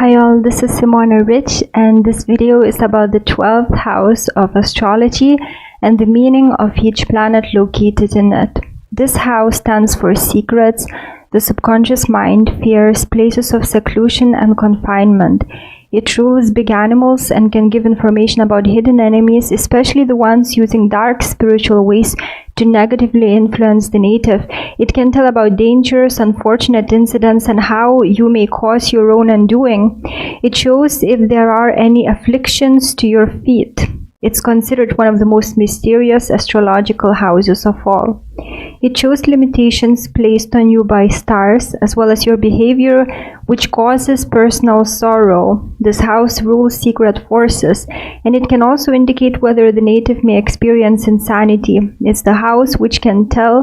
Hi all, this is Simona Rich and this video is about the 12th house of astrology and the meaning of each planet located in it. This house stands for secrets, the subconscious mind, fears, places of seclusion and confinement. It rules big animals and can give information about hidden enemies, especially the ones using dark spiritual ways to negatively influence the native. It can tell about dangers, unfortunate incidents, and how you may cause your own undoing. It shows if there are any afflictions to your feet. It's considered one of the most mysterious astrological houses of all. It shows limitations placed on you by stars, as well as your behavior, which causes personal sorrow. This house rules secret forces, and it can also indicate whether the native may experience insanity. It's the house which can tell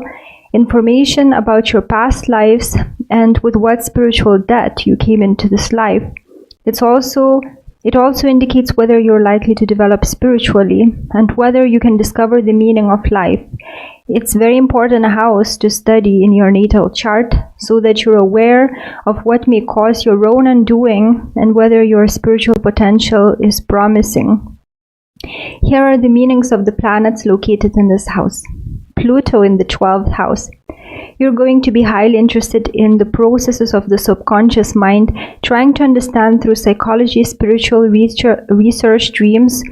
information about your past lives and with what spiritual debt you came into this life. It also indicates whether you're likely to develop spiritually and whether you can discover the meaning of life. It's very important house to study in your natal chart so that you're aware of what may cause your own undoing and whether your spiritual potential is promising. Here are the meanings of the planets located in this house. Pluto in the 12th house. You're going to be highly interested in the processes of the subconscious mind, trying to understand through psychology, spiritual research, dreams,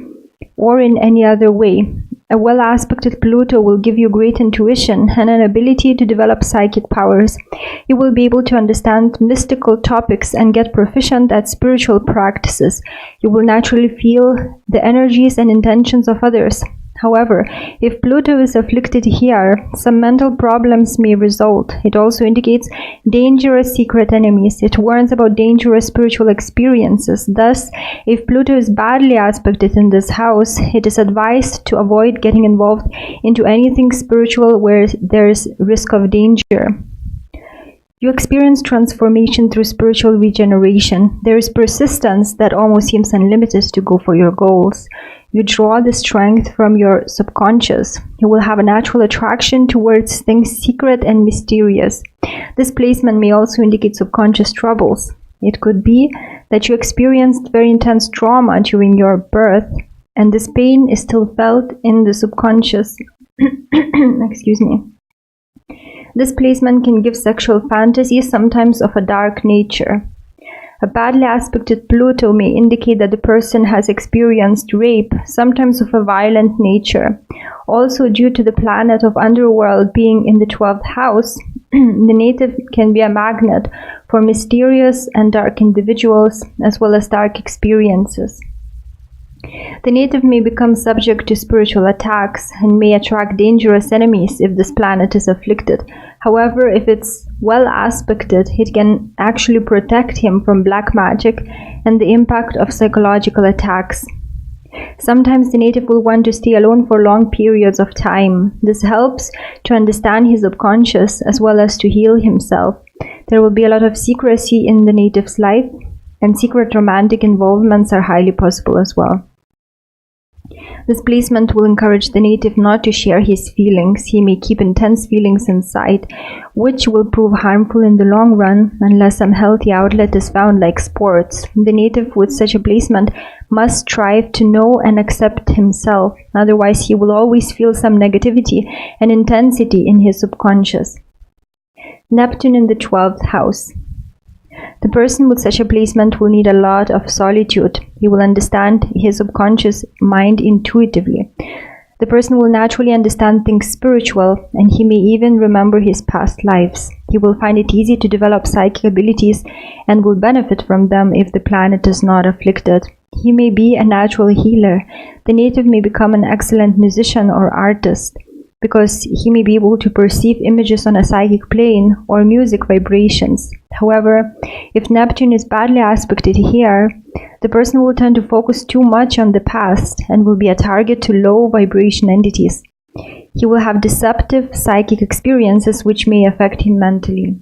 or in any other way. A well-aspected Pluto will give you great intuition and an ability to develop psychic powers. You will be able to understand mystical topics and get proficient at spiritual practices. You will naturally feel the energies and intentions of others. However, if Pluto is afflicted here, some mental problems may result. It also indicates dangerous secret enemies. It warns about dangerous spiritual experiences. Thus, if Pluto is badly aspected in this house, it is advised to avoid getting involved into anything spiritual where there is risk of danger. You experience transformation through spiritual regeneration. There is persistence that almost seems unlimited to go for your goals. You draw the strength from your subconscious. You will have a natural attraction towards things secret and mysterious. This placement may also indicate subconscious troubles. It could be that you experienced very intense trauma during your birth, and this pain is still felt in the subconscious. Excuse me. This placement can give sexual fantasies, sometimes of a dark nature. A badly aspected Pluto may indicate that the person has experienced rape, sometimes of a violent nature. Also, due to the planet of underworld being in the 12th house, the native can be a magnet for mysterious and dark individuals, as well as dark experiences. The native may become subject to spiritual attacks and may attract dangerous enemies if this planet is afflicted. However, if it's well aspected, it can actually protect him from black magic and the impact of psychological attacks. Sometimes the native will want to stay alone for long periods of time. This helps to understand his subconscious as well as to heal himself. There will be a lot of secrecy in the native's life, and secret romantic involvements are highly possible as well. This placement will encourage the native not to share his feelings. He may keep intense feelings inside, which will prove harmful in the long run unless some healthy outlet is found, like sports. The native with such a placement must strive to know and accept himself. Otherwise, he will always feel some negativity and intensity in his subconscious. Neptune in the 12th house. The person with such a placement will need a lot of solitude. He will understand his subconscious mind intuitively. The person will naturally understand things spiritual, and he may even remember his past lives. He will find it easy to develop psychic abilities and will benefit from them if the planet is not afflicted. He may be a natural healer. The native may become an excellent musician or artist, because he may be able to perceive images on a psychic plane or music vibrations. However, if Neptune is badly aspected here, the person will tend to focus too much on the past and will be a target to low vibration entities. He will have deceptive psychic experiences which may affect him mentally.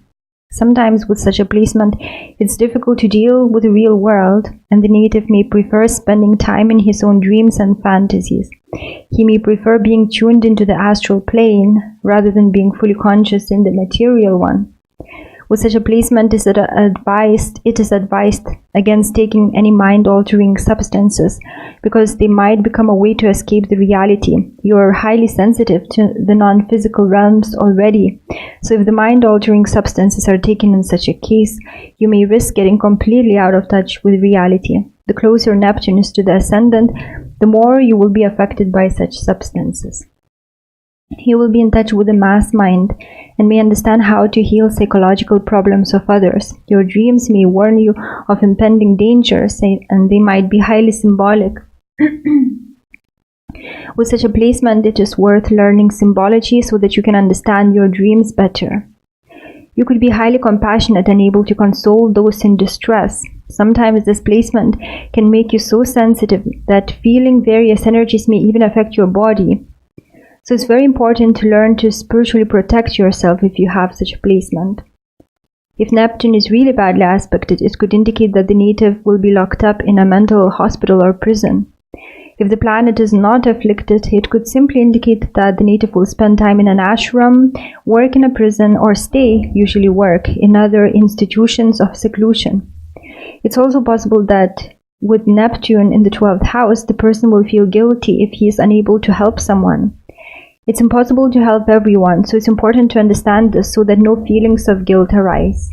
Sometimes with such a placement, it's difficult to deal with the real world, and the native may prefer spending time in his own dreams and fantasies. He may prefer being tuned into the astral plane rather than being fully conscious in the material one. With such a placement, it is advised against taking any mind-altering substances because they might become a way to escape the reality. You are highly sensitive to the non-physical realms already, so if the mind-altering substances are taken in such a case, you may risk getting completely out of touch with reality. The closer Neptune is to the ascendant, the more you will be affected by such substances. You will be in touch with the mass mind and may understand how to heal psychological problems of others. Your dreams may warn you of impending dangers, and they might be highly symbolic. With such a placement, it is worth learning symbology so that you can understand your dreams better. You could be highly compassionate and able to console those in distress. Sometimes this placement can make you so sensitive that feeling various energies may even affect your body. So it's very important to learn to spiritually protect yourself if you have such a placement. If Neptune is really badly aspected, it could indicate that the native will be locked up in a mental hospital or prison. If the planet is not afflicted, it could simply indicate that the native will spend time in an ashram, work in a prison, or usually work, in other institutions of seclusion. It's also possible that with Neptune in the 12th house, the person will feel guilty if he is unable to help someone. It's impossible to help everyone, so it's important to understand this so that no feelings of guilt arise.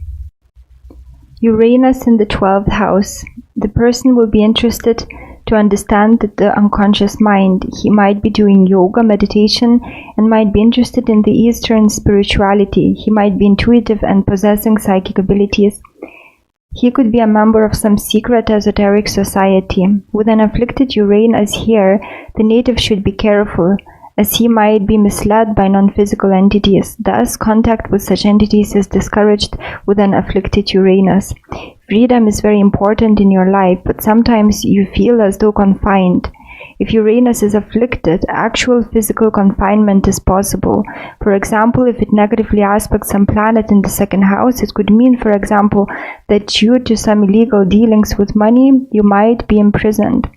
Uranus in the 12th house. The person will be interested to understand the unconscious mind. He might be doing yoga, meditation, and might be interested in the Eastern spirituality. He might be intuitive and possessing psychic abilities. He could be a member of some secret esoteric society. With an afflicted Uranus here, the native should be careful, as he might be misled by non-physical entities. Thus, contact with such entities is discouraged with an afflicted Uranus. Freedom is very important in your life, but sometimes you feel as though confined. If Uranus is afflicted, actual physical confinement is possible. For example, if it negatively aspects some planet in the 2nd house, it could mean, for example, that due to some illegal dealings with money, you might be imprisoned.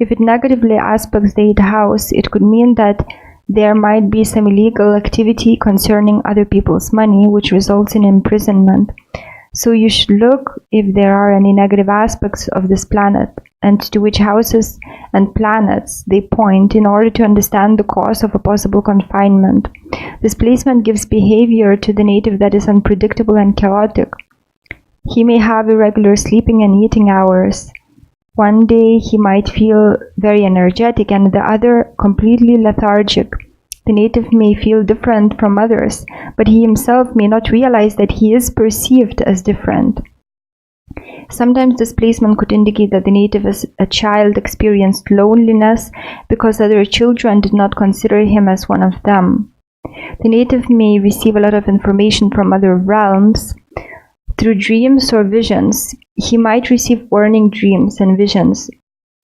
If it negatively aspects the 8th house, it could mean that there might be some illegal activity concerning other people's money, which results in imprisonment. So you should look if there are any negative aspects of this planet and to which houses and planets they point in order to understand the cause of a possible confinement. This placement gives behavior to the native that is unpredictable and chaotic. He may have irregular sleeping and eating hours. One day he might feel very energetic and the other completely lethargic. The native may feel different from others, but he himself may not realize that he is perceived as different. Sometimes this placement could indicate that the native as a child experienced loneliness because other children did not consider him as one of them. The native may receive a lot of information from other realms through dreams or visions. He might receive warning dreams and visions,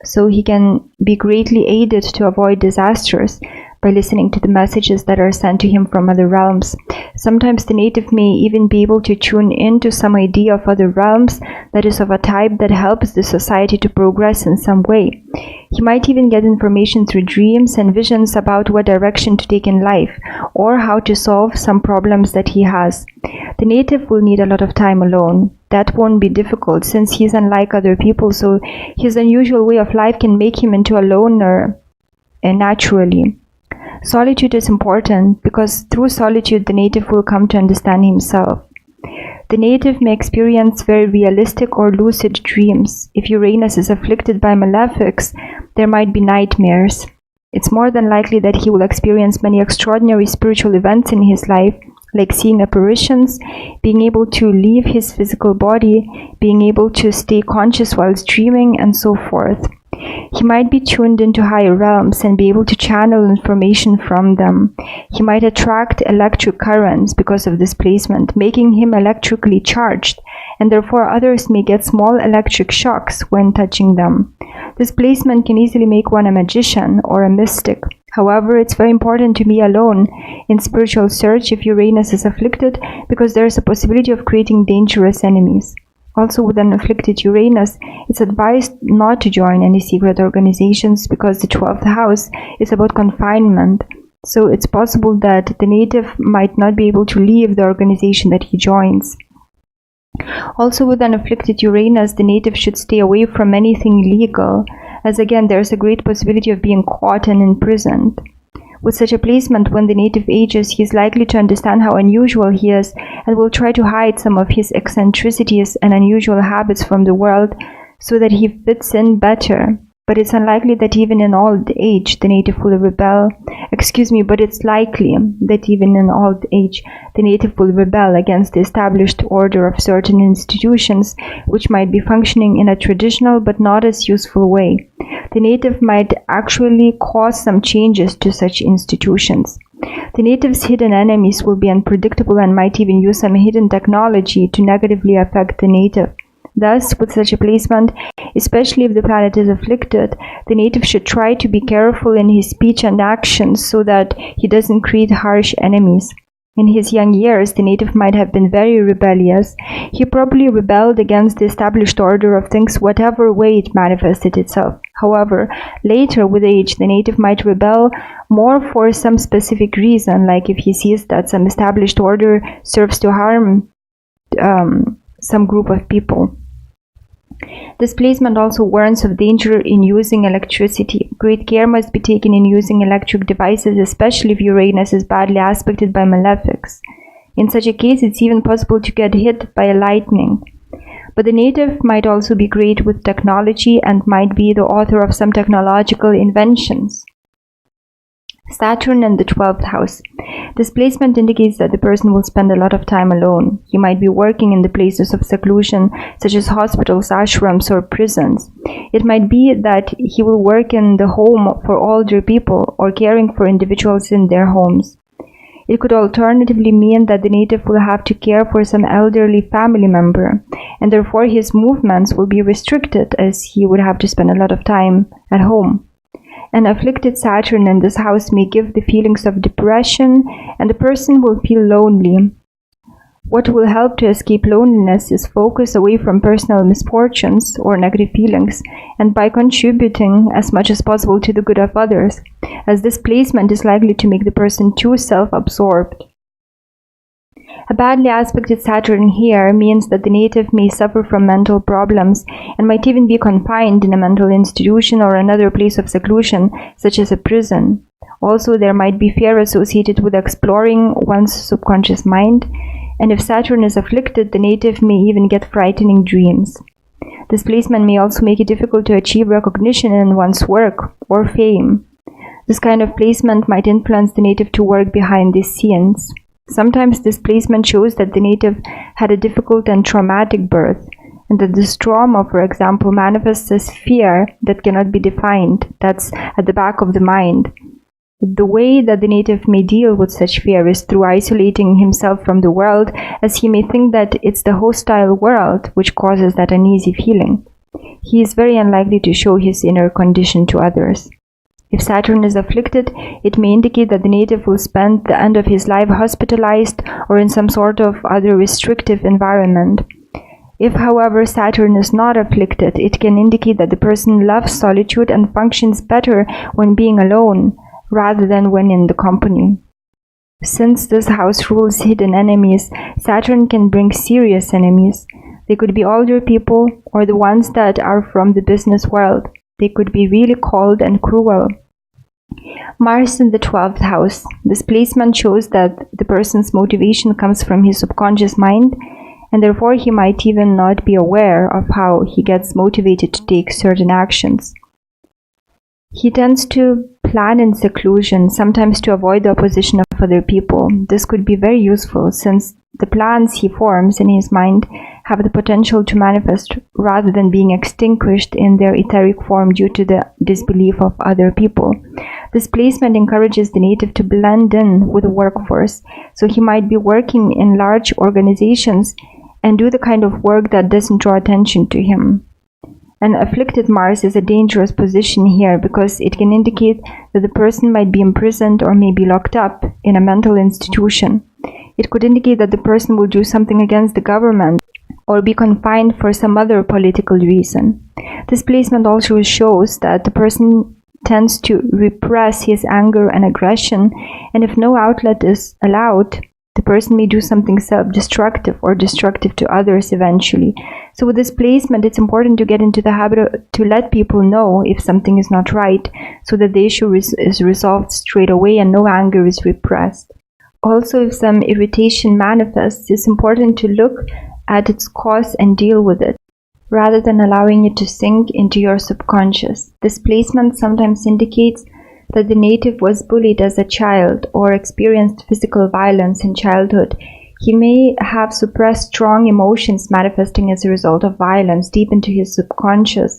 so he can be greatly aided to avoid disasters by listening to the messages that are sent to him from other realms. Sometimes the native may even be able to tune into some idea of other realms that is of a type that helps the society to progress in some way. He might even get information through dreams and visions about what direction to take in life or how to solve some problems that he has. The native will need a lot of time alone. That won't be difficult since he's unlike other people, so his unusual way of life can make him into a loner naturally. Solitude is important because through solitude the native will come to understand himself. The native may experience very realistic or lucid dreams. If Uranus is afflicted by malefics, there might be nightmares. It's more than likely that he will experience many extraordinary spiritual events in his life, like seeing apparitions, being able to leave his physical body, being able to stay conscious whilst dreaming, and so forth. He might be tuned into higher realms and be able to channel information from them. He might attract electric currents because of this placement, making him electrically charged, and therefore others may get small electric shocks when touching them. This placement can easily make one a magician or a mystic. However, it's very important to be alone in spiritual search if Uranus is afflicted, because there is a possibility of creating dangerous enemies. Also, with an afflicted Uranus, it's advised not to join any secret organizations because the 12th house is about confinement. So it's possible that the native might not be able to leave the organization that he joins. Also, with an afflicted Uranus, the native should stay away from anything legal, as again there is a great possibility of being caught and imprisoned. With such a placement, when the native ages, he is likely to understand how unusual he is and will try to hide some of his eccentricities and unusual habits from the world so that he fits in better. But it's unlikely that even in old age the native will rebel. But it's likely that even in old age the native will rebel against the established order of certain institutions which might be functioning in a traditional but not as useful way. The native might actually cause some changes to such institutions. The native's hidden enemies will be unpredictable and might even use some hidden technology to negatively affect the native. Thus, with such a placement, especially if the planet is afflicted, the native should try to be careful in his speech and actions so that he doesn't create harsh enemies. In his young years, the native might have been very rebellious. He probably rebelled against the established order of things whatever way it manifested itself. However, later with age, the native might rebel more for some specific reason, like if he sees that some established order serves to harm some group of people. This placement also warns of danger in using electricity. Great care must be taken in using electric devices, especially if Uranus is badly aspected by malefics. In such a case, it's even possible to get hit by a lightning. But the native might also be great with technology and might be the author of some technological inventions. Saturn and the 12th house. This placement indicates that the person will spend a lot of time alone. He might be working in the places of seclusion, such as hospitals, ashrams, or prisons. It might be that he will work in the home for older people or caring for individuals in their homes. It could alternatively mean that the native will have to care for some elderly family member, and therefore his movements will be restricted as he would have to spend a lot of time at home. An afflicted Saturn in this house may give the feelings of depression, and the person will feel lonely. What will help to escape loneliness is focus away from personal misfortunes or negative feelings, and by contributing as much as possible to the good of others, as this placement is likely to make the person too self-absorbed. A badly aspected Saturn here means that the native may suffer from mental problems and might even be confined in a mental institution or another place of seclusion, such as a prison. Also, there might be fear associated with exploring one's subconscious mind, and if Saturn is afflicted, the native may even get frightening dreams. This placement may also make it difficult to achieve recognition in one's work or fame. This kind of placement might influence the native to work behind the scenes. Sometimes this placement shows that the native had a difficult and traumatic birth, and that this trauma, for example, manifests as fear that cannot be defined, that's at the back of the mind. The way that the native may deal with such fear is through isolating himself from the world, as he may think that it's the hostile world which causes that uneasy feeling. He is very unlikely to show his inner condition to others. If Saturn is afflicted, it may indicate that the native will spend the end of his life hospitalized or in some sort of other restrictive environment. If, however, Saturn is not afflicted, it can indicate that the person loves solitude and functions better when being alone, rather than when in the company. Since this house rules hidden enemies, Saturn can bring serious enemies. They could be older people or the ones that are from the business world. They could be really cold and cruel. Mars in the 12th house. This placement shows that the person's motivation comes from his subconscious mind, and therefore he might even not be aware of how he gets motivated to take certain actions. He tends to plan in seclusion, sometimes to avoid the opposition of other people. This could be very useful, since the plans he forms in his mind have the potential to manifest rather than being extinguished in their etheric form due to the disbelief of other people. This placement encourages the native to blend in with the workforce, so he might be working in large organizations and do the kind of work that doesn't draw attention to him. An afflicted Mars is a dangerous position here because it can indicate that the person might be imprisoned or may be locked up in a mental institution. It could indicate that the person will do something against the government or be confined for some other political reason. This placement also shows that the person tends to repress his anger and aggression, and if no outlet is allowed, The person may do something self-destructive or destructive to others eventually. So with this placement, it's important to get into the habit to let people know if something is not right, so that the issue is resolved straight away and no anger is repressed. Also, if some irritation manifests, it's important to look at its cause and deal with it, rather than allowing it to sink into your subconscious. This placement sometimes indicates that the native was bullied as a child or experienced physical violence in childhood. He may have suppressed strong emotions manifesting as a result of violence deep into his subconscious,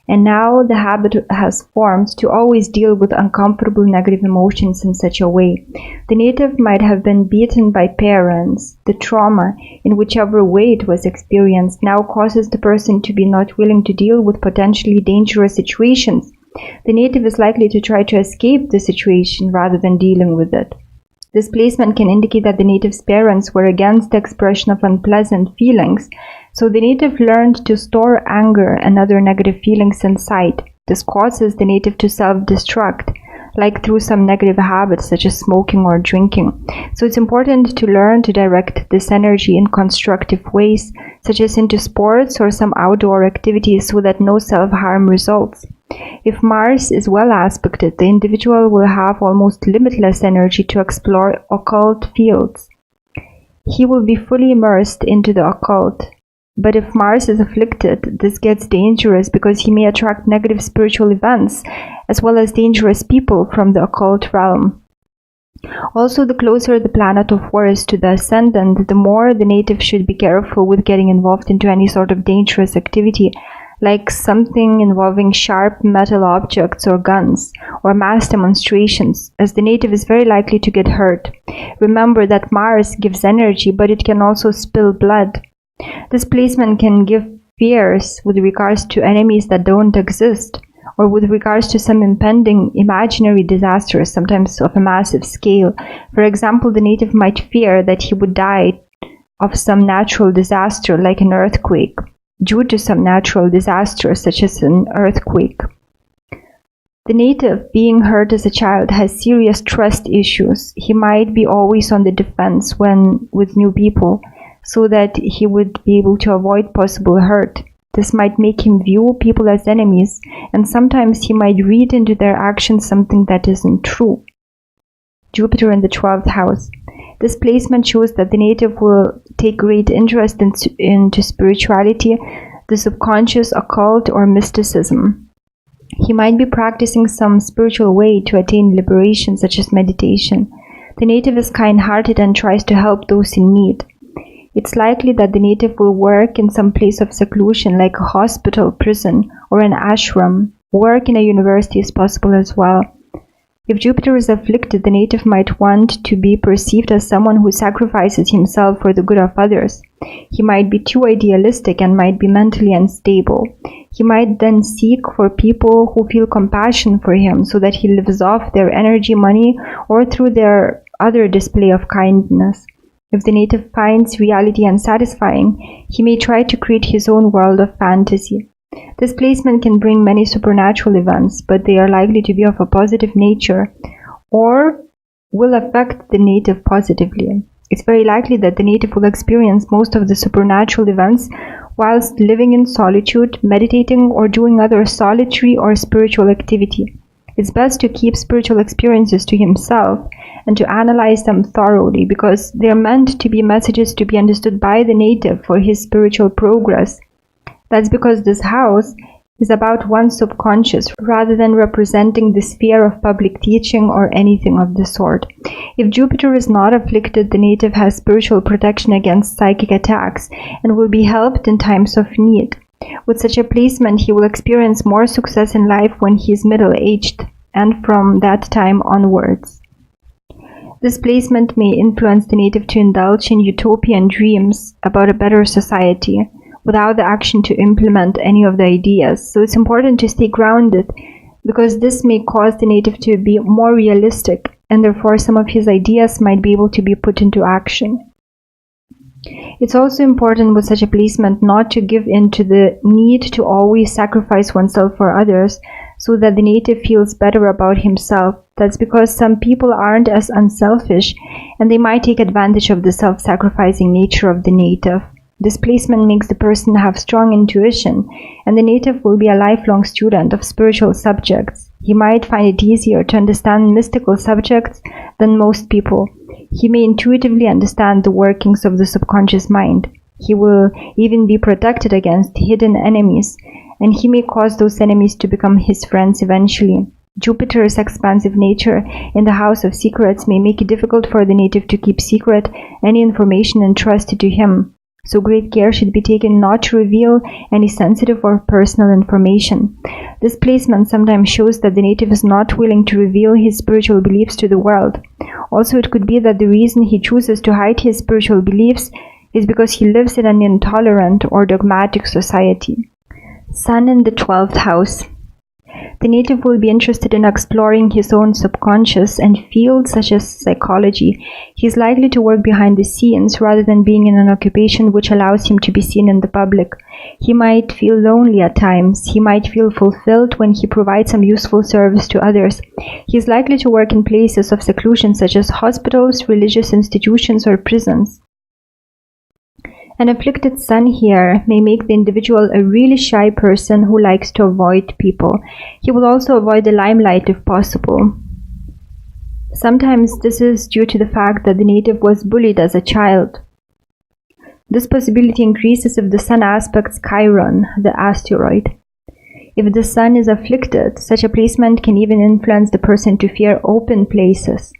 and now the habit has formed to always deal with uncomfortable negative emotions in such a way. The native might have been beaten by parents. The trauma, in whichever way it was experienced, now causes the person to be not willing to deal with potentially dangerous situations. The native is likely to try to escape the situation rather than dealing with it. This placement can indicate that the native's parents were against the expression of unpleasant feelings, so the native learned to store anger and other negative feelings inside. This causes the native to self-destruct, like through some negative habits such as smoking or drinking. So it's important to learn to direct this energy in constructive ways, such as into sports or some outdoor activities, so that no self-harm results. If Mars is well aspected, the individual will have almost limitless energy to explore occult fields. He will be fully immersed into the occult. But if Mars is afflicted, this gets dangerous because he may attract negative spiritual events as well as dangerous people from the occult realm. Also, the closer the planet of war is to the ascendant, the more the native should be careful with getting involved into any sort of dangerous activity, like something involving sharp metal objects or guns, or mass demonstrations, as the native is very likely to get hurt. Remember that Mars gives energy, but it can also spill blood. This placement can give fears with regards to enemies that don't exist, or with regards to some impending imaginary disasters, sometimes of a massive scale. For example, the native might fear that he would die of some natural disaster, like an earthquake, due to some natural disaster such as an earthquake. The native, being hurt as a child, has serious trust issues. He might be always on the defense when with new people, so that he would be able to avoid possible hurt. This might make him view people as enemies, and sometimes he might read into their actions something that isn't true. Jupiter in the 12th house. This placement shows that the native will take great interest into spirituality, the subconscious, occult, or mysticism. He might be practicing some spiritual way to attain liberation, such as meditation. The native is kind-hearted and tries to help those in need. It's likely that the native will work in some place of seclusion, like a hospital, prison, or an ashram. Work in a university is possible as well. If Jupiter is afflicted, the native might want to be perceived as someone who sacrifices himself for the good of others. He might be too idealistic and might be mentally unstable. He might then seek for people who feel compassion for him, so that he lives off their energy, money, or through their other display of kindness. If the native finds reality unsatisfying, he may try to create his own world of fantasy. This placement can bring many supernatural events, but they are likely to be of a positive nature or will affect the native positively. It's very likely that the native will experience most of the supernatural events whilst living in solitude, meditating, or doing other solitary or spiritual activity. It's best to keep spiritual experiences to himself and to analyze them thoroughly, because they're meant to be messages to be understood by the native for his spiritual progress. That's because this house is about one's subconscious rather than representing the sphere of public teaching or anything of the sort. If Jupiter is not afflicted, the native has spiritual protection against psychic attacks and will be helped in times of need. With such a placement, he will experience more success in life when he is middle-aged and from that time onwards. This placement may influence the native to indulge in utopian dreams about a better society, without the action to implement any of the ideas. So it's important to stay grounded, because this may cause the native to be more realistic, and therefore some of his ideas might be able to be put into action. It's also important with such a placement not to give in to the need to always sacrifice oneself for others, so that the native feels better about himself. That's because some people aren't as unselfish, and they might take advantage of the self-sacrificing nature of the native. This placement makes the person have strong intuition, and the native will be a lifelong student of spiritual subjects. He might find it easier to understand mystical subjects than most people. He may intuitively understand the workings of the subconscious mind. He will even be protected against hidden enemies, and he may cause those enemies to become his friends eventually. Jupiter's expansive nature in the house of secrets may make it difficult for the native to keep secret any information entrusted to him. So great care should be taken not to reveal any sensitive or personal information. This placement sometimes shows that the native is not willing to reveal his spiritual beliefs to the world. Also, it could be that the reason he chooses to hide his spiritual beliefs is because he lives in an intolerant or dogmatic society. Sun in the 12th house. The native will be interested in exploring his own subconscious and fields such as psychology. He is likely to work behind the scenes rather than being in an occupation which allows him to be seen in the public. He might feel lonely at times. He might feel fulfilled when he provides some useful service to others. He is likely to work in places of seclusion such as hospitals, religious institutions, or prisons. An afflicted sun here may make the individual a really shy person who likes to avoid people. He will also avoid the limelight if possible. Sometimes this is due to the fact that the native was bullied as a child. This possibility increases if the sun aspects Chiron, the asteroid. If the sun is afflicted, such a placement can even influence the person to fear open places.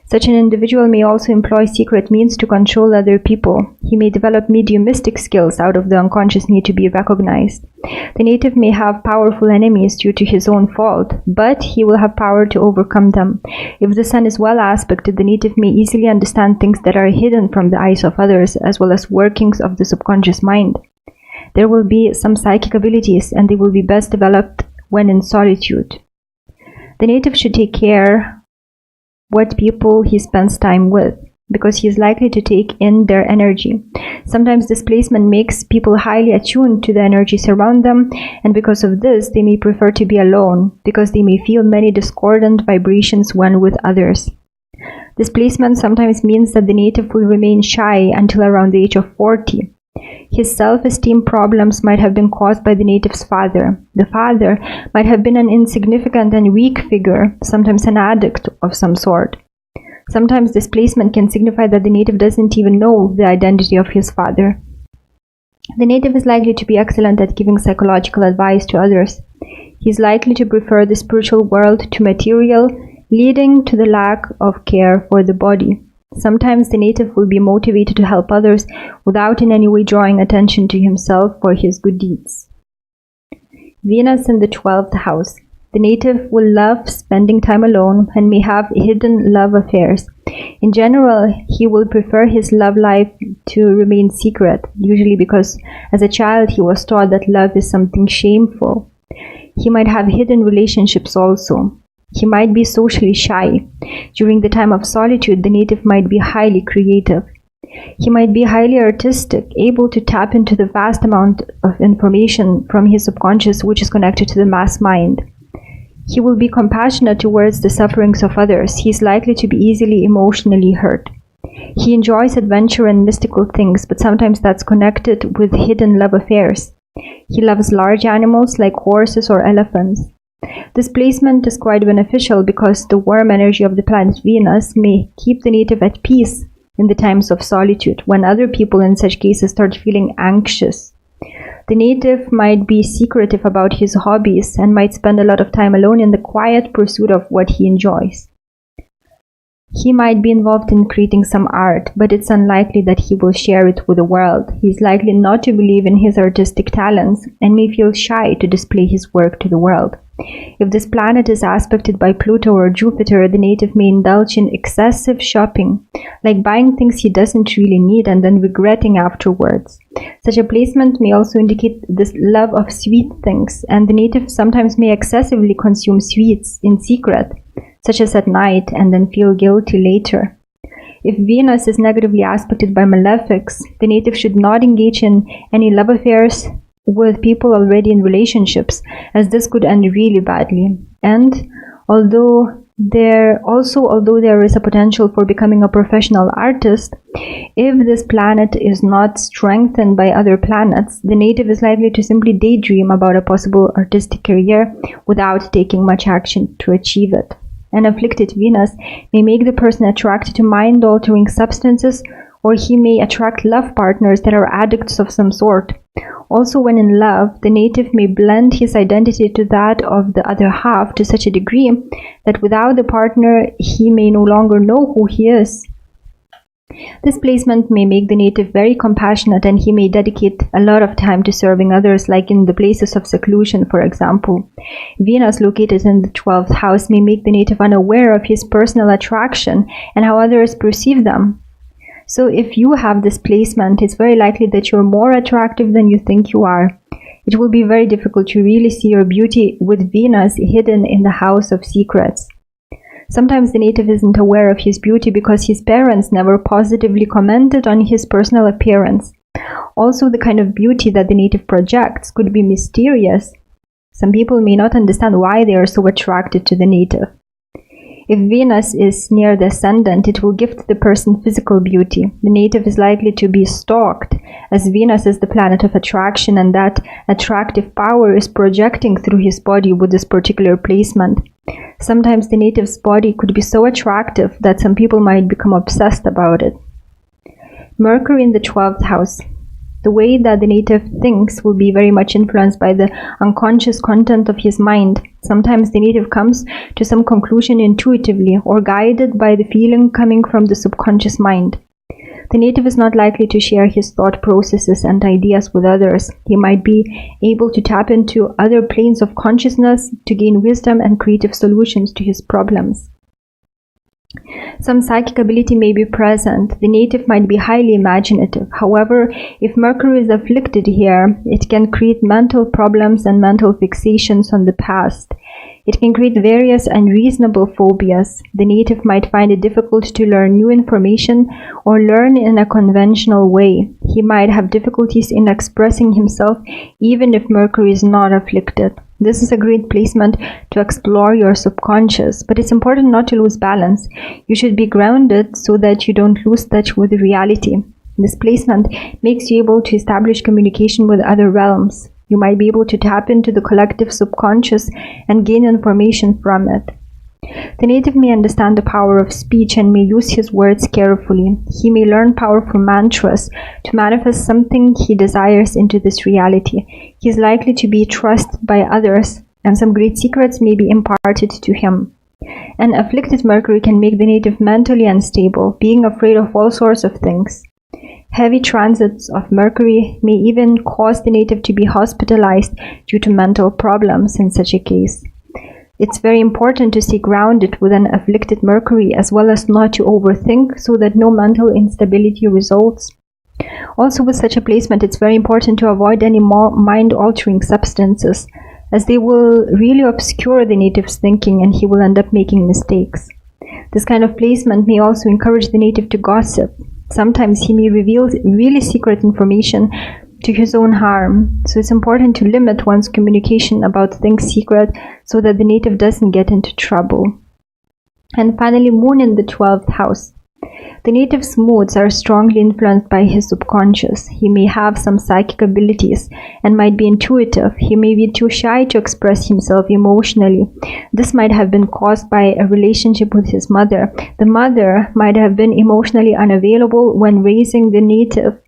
Such an individual may also employ secret means to control other people. He may develop mediumistic skills out of the unconscious need to be recognized. The native may have powerful enemies due to his own fault, but he will have power to overcome them. If the sun is well aspected, the native may easily understand things that are hidden from the eyes of others, as well as workings of the subconscious mind. There will be some psychic abilities, and they will be best developed when in solitude. The native should take care what people he spends time with, because he is likely to take in their energy. Sometimes this placement makes people highly attuned to the energies around them, and because of this, they may prefer to be alone, because they may feel many discordant vibrations when with others. This placement sometimes means that the native will remain shy until around the age of 40. His self-esteem problems might have been caused by the native's father. The father might have been an insignificant and weak figure, sometimes an addict of some sort. Sometimes this placement can signify that the native doesn't even know the identity of his father. The native is likely to be excellent at giving psychological advice to others. He is likely to prefer the spiritual world to material, leading to the lack of care for the body. Sometimes the native will be motivated to help others without in any way drawing attention to himself for his good deeds. Venus in the 12th house. The native will love spending time alone and may have hidden love affairs. In general, he will prefer his love life to remain secret, usually because as a child he was taught that love is something shameful. He might have hidden relationships also. He might be socially shy. During the time of solitude, the native might be highly creative. He might be highly artistic, able to tap into the vast amount of information from his subconscious which is connected to the mass mind. He will be compassionate towards the sufferings of others. He is likely to be easily emotionally hurt. He enjoys adventure and mystical things, but sometimes that's connected with hidden love affairs. He loves large animals like horses or elephants. This placement is quite beneficial because the warm energy of the planet Venus may keep the native at peace in the times of solitude, when other people in such cases start feeling anxious. The native might be secretive about his hobbies and might spend a lot of time alone in the quiet pursuit of what he enjoys. He might be involved in creating some art, but it's unlikely that he will share it with the world. He is likely not to believe in his artistic talents and may feel shy to display his work to the world. If this planet is aspected by Pluto or Jupiter, the native may indulge in excessive shopping, like buying things he doesn't really need and then regretting afterwards. Such a placement may also indicate this love of sweet things, and the native sometimes may excessively consume sweets in secret, such as at night, and then feel guilty later. If Venus is negatively aspected by malefics, the native should not engage in any love affairs with people already in relationships, as this could end really badly. And although Although there is a potential for becoming a professional artist, if this planet is not strengthened by other planets, the native is likely to simply daydream about a possible artistic career without taking much action to achieve it. An afflicted Venus may make the person attracted to mind-altering substances, or he may attract love partners that are addicts of some sort. Also, when in love, the native may blend his identity to that of the other half to such a degree that without the partner, he may no longer know who he is. This placement may make the native very compassionate, and he may dedicate a lot of time to serving others, like in the places of seclusion, for example. Venus, located in the 12th house, may make the native unaware of his personal attraction and how others perceive them. So if you have this placement, it's very likely that you're more attractive than you think you are. It will be very difficult to really see your beauty with Venus hidden in the house of secrets. Sometimes the native isn't aware of his beauty because his parents never positively commented on his personal appearance. Also, the kind of beauty that the native projects could be mysterious. Some people may not understand why they are so attracted to the native. If Venus is near the ascendant, it will gift the person physical beauty. The native is likely to be stalked, as Venus is the planet of attraction, and that attractive power is projecting through his body with this particular placement. Sometimes the native's body could be so attractive that some people might become obsessed about it. Mercury in the 12th house. The way that the native thinks will be very much influenced by the unconscious content of his mind. Sometimes the native comes to some conclusion intuitively or guided by the feeling coming from the subconscious mind. The native is not likely to share his thought processes and ideas with others. He might be able to tap into other planes of consciousness to gain wisdom and creative solutions to his problems. Some psychic ability may be present. The native might be highly imaginative. However, if Mercury is afflicted here, it can create mental problems and mental fixations on the past. It can create various unreasonable phobias. The native might find it difficult to learn new information or learn in a conventional way. He might have difficulties in expressing himself even if Mercury is not afflicted. This is a great placement to explore your subconscious, but it's important not to lose balance. You should be grounded so that you don't lose touch with reality. This placement makes you able to establish communication with other realms. You might be able to tap into the collective subconscious and gain information from it. The native may understand the power of speech and may use his words carefully. He may learn powerful mantras to manifest something he desires into this reality. He is likely to be trusted by others, and some great secrets may be imparted to him. An afflicted Mercury can make the native mentally unstable, being afraid of all sorts of things. Heavy transits of Mercury may even cause the native to be hospitalized due to mental problems in such a case. It's very important to stay grounded with an afflicted Mercury, as well as not to overthink so that no mental instability results. Also, with such a placement, it's very important to avoid any mind-altering substances, as they will really obscure the native's thinking and he will end up making mistakes. This kind of placement may also encourage the native to gossip. Sometimes he may reveal really secret information to his own harm, so it's important to limit one's communication about things secret so that the native doesn't get into trouble. And finally, Moon in the 12th house. The native's moods are strongly influenced by his subconscious. He may have some psychic abilities and might be intuitive. He may be too shy to express himself emotionally. This might have been caused by a relationship with his mother. The mother might have been emotionally unavailable when raising the native.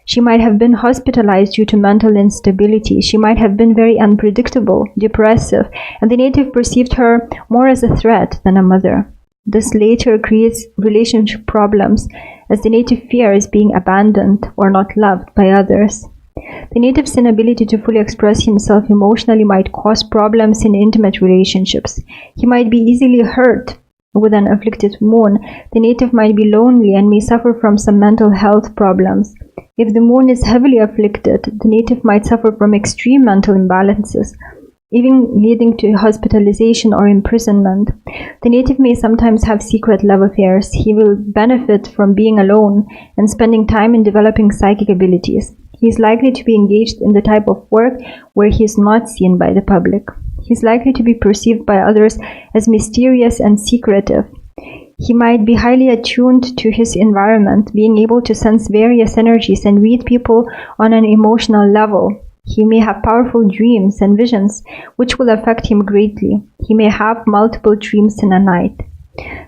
She might have been hospitalized due to mental instability. She might have been very unpredictable, depressive, and the native perceived her more as a threat than a mother. This later creates relationship problems, as the native fears being abandoned or not loved by others. The native's inability to fully express himself emotionally might cause problems in intimate relationships. He might be easily hurt. With an afflicted moon, the native might be lonely and may suffer from some mental health problems. If the moon is heavily afflicted, the native might suffer from extreme mental imbalances, even leading to hospitalization or imprisonment. The native may sometimes have secret love affairs. He will benefit from being alone and spending time in developing psychic abilities. He is likely to be engaged in the type of work where he is not seen by the public. He's likely to be perceived by others as mysterious and secretive. He might be highly attuned to his environment, being able to sense various energies and read people on an emotional level. He may have powerful dreams and visions, which will affect him greatly. He may have multiple dreams in a night.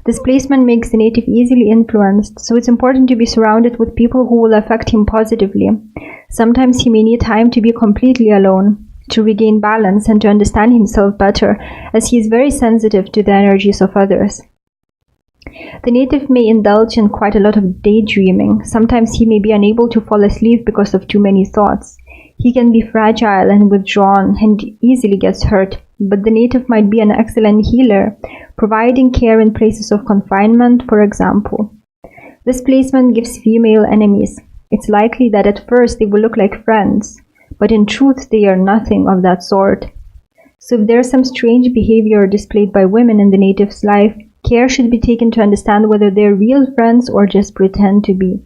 This placement makes the native easily influenced, so it's important to be surrounded with people who will affect him positively. Sometimes he may need time to be completely alone, to regain balance and to understand himself better, as he is very sensitive to the energies of others. The native may indulge in quite a lot of daydreaming. Sometimes he may be unable to fall asleep because of too many thoughts. He can be fragile and withdrawn and easily gets hurt, but the native might be an excellent healer, providing care in places of confinement, for example. This placement gives female enemies. It's likely that at first they will look like friends, but in truth they are nothing of that sort. So if there's some strange behavior displayed by women in the native's life, care should be taken to understand whether they're real friends or just pretend to be.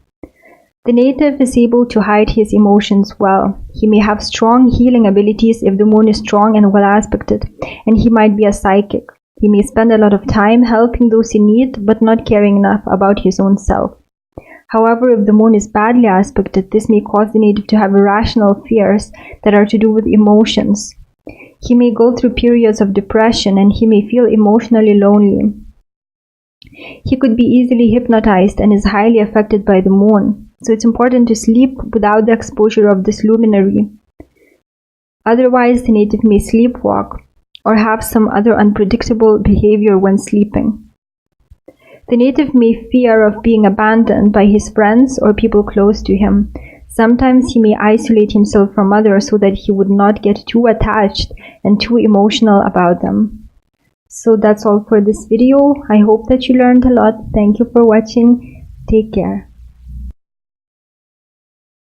The native is able to hide his emotions well. He may have strong healing abilities if the moon is strong and well aspected, and he might be a psychic. He may spend a lot of time helping those in need, but not caring enough about his own self. However, if the moon is badly aspected, this may cause the native to have irrational fears that are to do with emotions. He may go through periods of depression and he may feel emotionally lonely. He could be easily hypnotized and is highly affected by the moon. So it's important to sleep without the exposure of this luminary. Otherwise, the native may sleepwalk or have some other unpredictable behavior when sleeping. The native may fear of being abandoned by his friends or people close to him. Sometimes he may isolate himself from others so that he would not get too attached and too emotional about them. So that's all for this video. I hope that you learned a lot. Thank you for watching. Take care.